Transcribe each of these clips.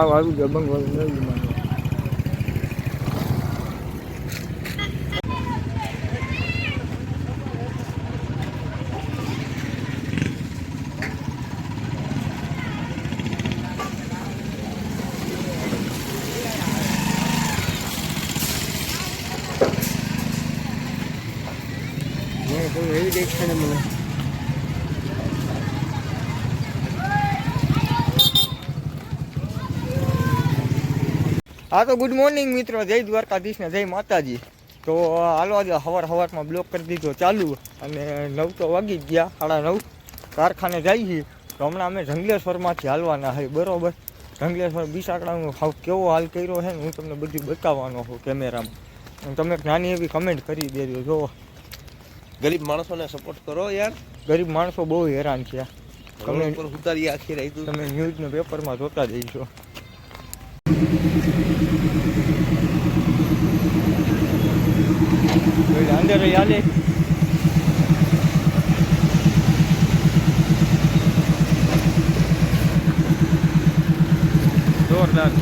આવી ગયા બંગવાળી એવી દેખાય ને મને. હા તો ગુડ મોર્નિંગ મિત્રો, જય દ્વારકાધીશ ને જય માતાજી. તો હાલો આજે સવારમાં બ્લોક કરી દીધો ચાલુ અને 9 તો વાગી જ ગયા, 9:30 કારખાને જઈએ. તો હમણાં અમે જંગલેશ્વરમાંથી હાલવાના હોય બરોબર. જંગલેશ્વર બિસાકડાનો કેવો હાલ કર્યો છે ને હું તમને બધું બતાવવાનો છું કેમેરામાં. તમે નાની એવી કમેન્ટ કરી દેજો. જો ગરીબ માણસોને સપોર્ટ કરો યાર, ગરીબ માણસો બહુ હેરાન છે. તમે ઉતારી આખી રહી તમે ન્યૂઝને પેપરમાં જોતા જઈશો. અંદર હાલે જોરદાર.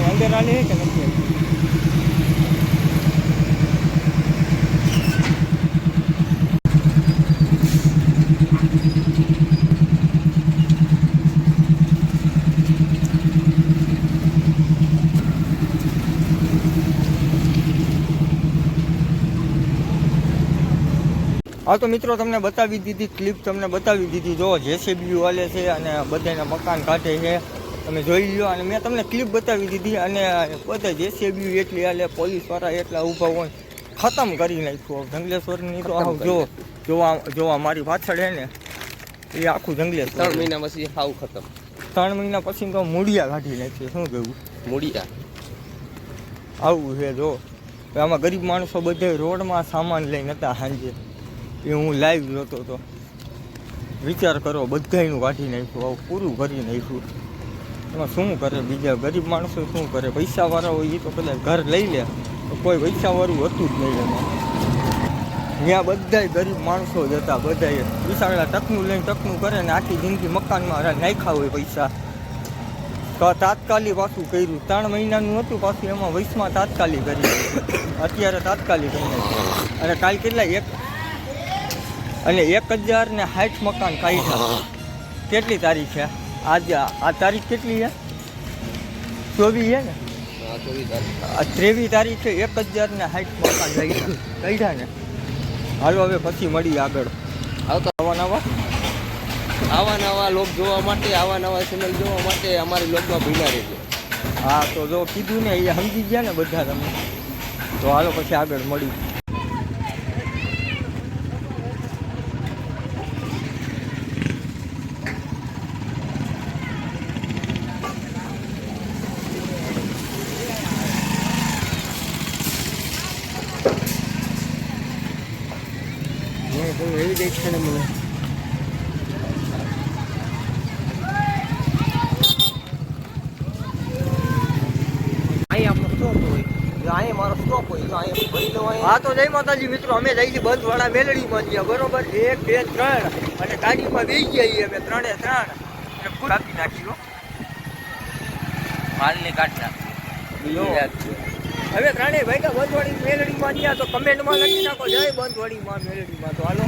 અંદર હાલે કે નથી? હા તો મિત્રો તમને બતાવી દીધી ક્લિપ, તમને બતાવી દીધી. જો જેસીબી હાલે છે અને બધાના મકાન કાઢે છે, તમે જોઈ લો. અને મેં તમને ક્લિપ બતાવી દીધી અને બધા જેસીબી એટલી હાલે, પોલીસવાળા એટલા ઊભા હોય, ખતમ કરી નાખ્યું જંગલેશ્વરની. તો જોવા મારી પાછળ છે ને એ આખું જંગલેશ્વર 3 મહિના પછી હાવ ખતમ. 3 મહિના પછી તો મૂળિયા કાઢી નાખ્યું. શું કહેવું? મૂળિયા આવું છે. જો આમાં ગરીબ માણસો બધા રોડમાં સામાન લઈને હતા સાંજે, એ હું લાઈવ જોતો હતો. વિચાર કરો, બધાયનું કાઢી નાખ્યું, આવું પૂરું કરી નાખ્યું. એમાં શું કરે બીજા ગરીબ માણસો? શું કરે? પૈસાવાળા હોય એ તો કદાચ ઘર લઈ લે, તો કોઈ પૈસાવાળું હતું જ નહીં એમાં. ત્યાં બધાય ગરીબ માણસો જ હતા. બધાએ વિશાળા ટકનું લઈને ટકનું કરે ને આખી જિંદગી મકાનમાં નાખ્યા હોય પૈસા. તો તાત્કાલિક પાછું કર્યું. 3 મહિનાનું હતું પાછું, એમાં વયસમાં તાત્કાલિક કરી. અત્યારે તાત્કાલિક કરી નાખ્યું. અને કાલ કેટલા 1060 મકાન કાઢ્યા. કેટલી તારીખ છે આજે? આ તારીખ કેટલી છે? 24 છે ને? 23 તારીખ છે. 1060 મકાન કાઢ્યા ને. હાલો હવે પછી મળી આગળ. આવા નવા લોક જોવા માટે, આવા નવા ચેનલ જોવા માટે અમારી લોકમાં ભીના રહેજો. હા તો જો કીધું ને એ સમજી ગયા ને બધા તમે. તો હાલો પછી આગળ મળી. એવી દેખાય ને મને. હા તો જય માતાજી મિત્રો, અમે જઈ છીએ બંધવાળા મેલડીમાં ગયા બરોબર. 1, 2, 3 અને ગાડીમાં બેસી ગયા અમે 3 કાપી નાખ્યો. માલને કાઢ નાખી. હવે 3 ભાઈ બંધવાળી મેલડીમાં ગયા તો કમેન્ટમાં લખી નાખો જય બંધવાળીમાં મેલડીમાં. તો હાલો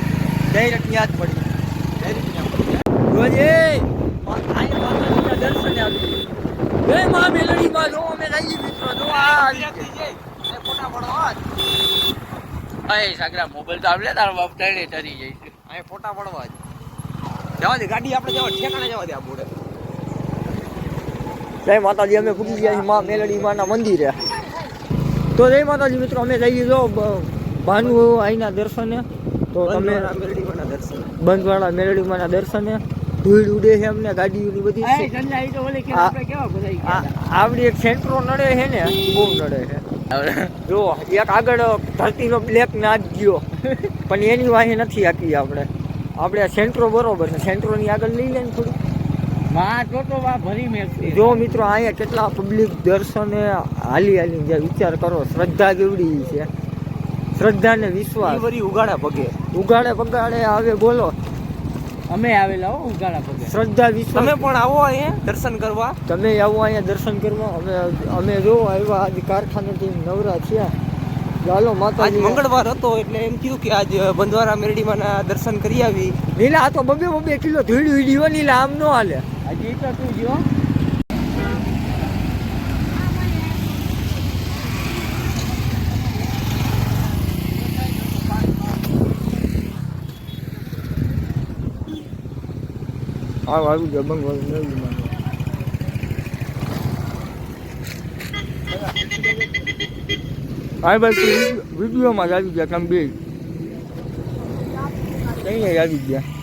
ડાયરેક્ટ યાદ પડી જોજે દર્શને આવી જય મા મેલડીમાં. જો અમે જઈએ મિત્રો. જો આ ફોટા પડવા સાગરા મોબાઈલ તો આપણે તારા બાપ તળે તરી જાય છે. અહીં ફોટા પડવા જવા દે ગાડી. આપણે જવા ઠેકાણે જવા દે. આ બોડે જય માતાજી. અમે પૂરી ગયા છીએ મા મેલડીમાના મંદિરે. તો જય માતાજી મિત્રો, અમે જઈએ જો ભાનુ આઈના દર્શને. તો તમે બંધવાળા મેલડીમાના દર્શને. ધૂળ ઉડે છે અમને ગાડીઓની બધી. આવડી એક સેન્ટ્રો નડે છે ને, બહુ નડે છે. જો એક આગળ ધરતીનો બ્લેક નાચ ગયો પણ એની વાહે નથી આપી. આપણે સેન્ટ્રો બરોબર છે, સેન્ટ્રોની આગળ લઈ લે ને થોડું. જો મિત્રો અહીંયા કેટલા પબ્લિક દર્શને હાલી જાય. વિચાર કરો શ્રદ્ધા કેવડી છે. શ્રદ્ધા ને વિશ્વાસ ઉગાડે પગાડે આવે. બોલો અમે આવેલા હો ઉગાડા પગે. શ્રદ્ધા વિશ્વાસ તમે પણ આવો અહીંયા દર્શન કરવા. તમે આવો અહીંયા દર્શન કરવા. અમે જો આવ્યા આજે કારખાનેથી નવરા થયા. ચાલો આજ માતાજી. મંગળવાર હતો એટલે એમ થયું કે આજ બંધવારા મેરડીમાંના દર્શન કરી આવી. નીલા આ તો બબે કિલો ધીડી વીડિયો નીલા આમ નો હાલે. હજી તો તું જો આવી ગયા બંગવાળ નવીમાં. હા ભાઈ વિડીયોમાં જ આવી ગયા તમે બે કઈ આવી ગયા.